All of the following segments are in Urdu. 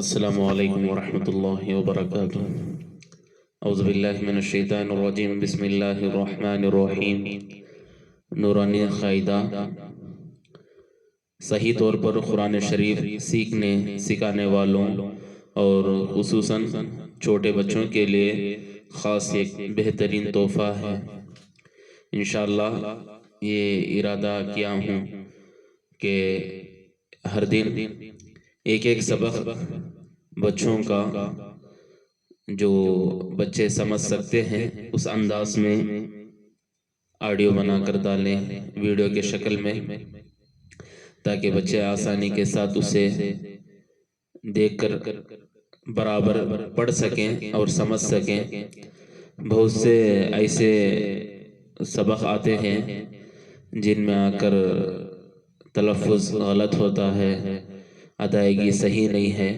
السلام علیکم ورحمۃ اللہ وبرکاتہ۔ اعوذ باللہ من الشیطان الرجیم، بسم اللہ الرحمن الرحیم۔ نورانی قاعدہ، صحیح طور پر قرآن شریف سیکھنے سکھانے والوں اور خصوصاً چھوٹے بچوں کے لیے خاص ایک بہترین تحفہ ہے۔ انشاءاللہ یہ ارادہ کیا ہوں کہ ہر دن ایک ایک سبق بچوں کا جو بچے سمجھ سکتے ہیں اس انداز میں آڈیو بنا کر ڈالیں ویڈیو کے شکل میں، تاکہ بچے آسانی کے ساتھ اسے دیکھ کر برابر پڑھ سکیں اور سمجھ سکیں۔ بہت سے ایسے سبق آتے ہیں جن میں آ کر تلفظ غلط ہوتا ہے، ادائیگی صحیح نہیں ہے،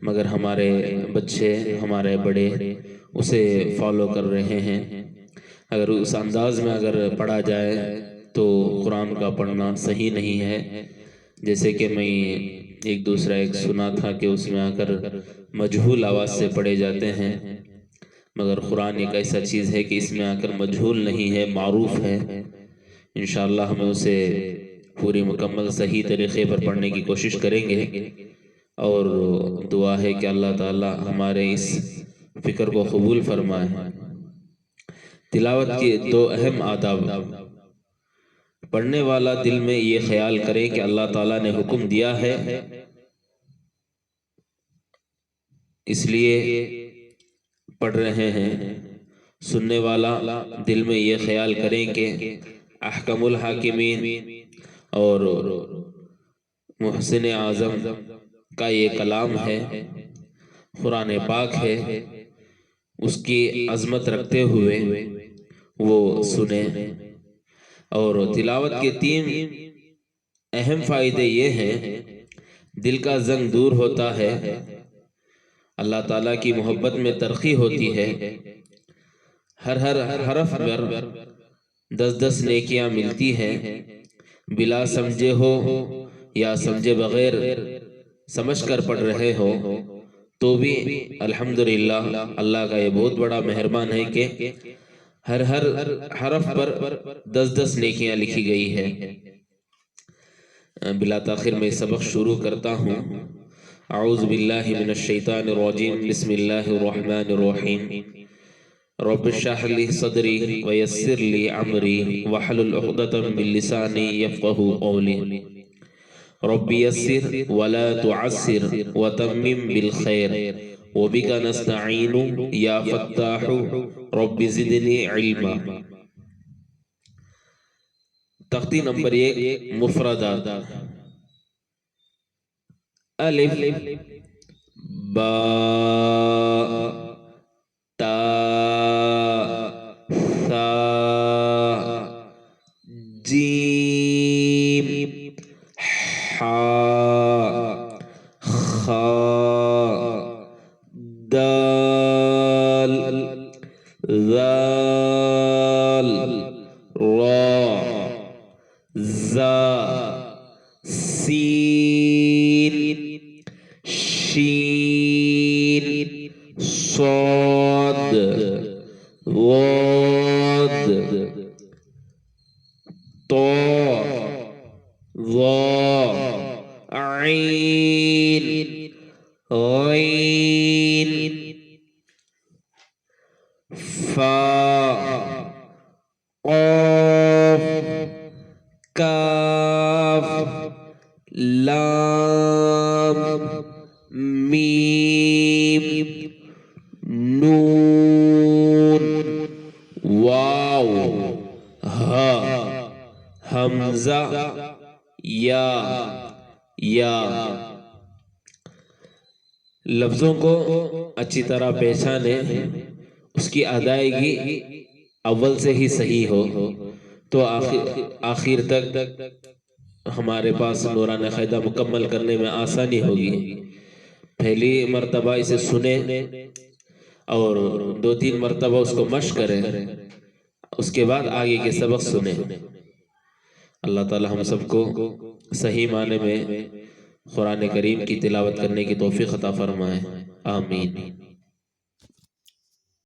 مگر ہمارے بچے ہمارے بڑے اسے فالو کر رہے ہیں۔ اگر اس انداز میں اگر پڑھا جائے تو قرآن کا پڑھنا صحیح نہیں ہے۔ جیسے کہ میں ایک دوسرا سنا تھا کہ اس میں آ کر مجہول آواز سے پڑھے جاتے ہیں، مگر قرآن ایک ایسا چیز ہے کہ اس میں آ کر مجہول نہیں ہے، معروف ہے۔ انشاءاللہ ہم اسے پوری مکمل صحیح طریقے پر پڑھنے کی کوشش کریں گے، اور دعا ہے کہ اللہ تعالی ہمارے اس فکر کو قبول فرمائے۔ تلاوت کے دو اہم آداب۔ پڑھنے والا دل میں یہ خیال کرے کہ اللہ تعالیٰ نے حکم دیا ہے، اس لیے پڑھ رہے ہیں۔ سننے والا دل میں یہ خیال کریں کہ احکم الحاکمین اور محسن اعظم کا یہ کلام ہے، قرآن پاک ہے، اس کی عظمت رکھتے ہوئے وہ سنیں۔ اور تلاوت کے تین اہم فائدے یہ ہیں: دل کا زنگ دور ہوتا ہے، اللہ تعالیٰ کی محبت میں ترقی ہوتی ہے، ہر حرف پر 10 نیکیاں ملتی ہیں، بلا سمجھے ہو یا سمجھے بغیر سمجھ کر پڑھ رہے ہو تو بھی الحمدللہ اللہ کا یہ بہت بڑا مہربان ہے کہ ہر حرف پر 10 نیکیاں لکھی گئی ہے۔ بلا تاخیر میں سبق شروع کرتا ہوں۔ اعوذ باللہ من الشیطان الرجیم، بسم اللہ الرحمن الرحیم۔ رب اشرح لی صدری ویسر لی امری واحلل عقدۃ من لسانی یفقہوا قولی۔ رب یسر ولا تعسر وتمم بالخیر وبک نستعین یا فتاح رب زدنی علما۔ تختی نمبر 1، مفردات: الف، با، تا، ثا، جیم، حا، خا، دال، ذال، را، زا، سین، شین، صاد، ضاد، طا، ظا، عین، غین، فا، قاف، کاف، لام، میم، نون، واو، ہا، حمزہ، یا۔ لفظوں کو اچھی طرح پہچانے، اس کی ادائیگی اول سے ہی صحیح ہو تو آخر تک ہمارے پاس نورانی قاعدہ مکمل کرنے میں آسانی ہوگی۔ پہلی مرتبہ اسے سنیں اور 2-3 مرتبہ اس کو مشق کریں، اس کے بعد آگے کے سبق سنیں۔ اللہ تعالی ہم سب کو صحیح معنی میں قرآن کریم کی تلاوت کرنے کی توفیق عطا فرمائے، آمین۔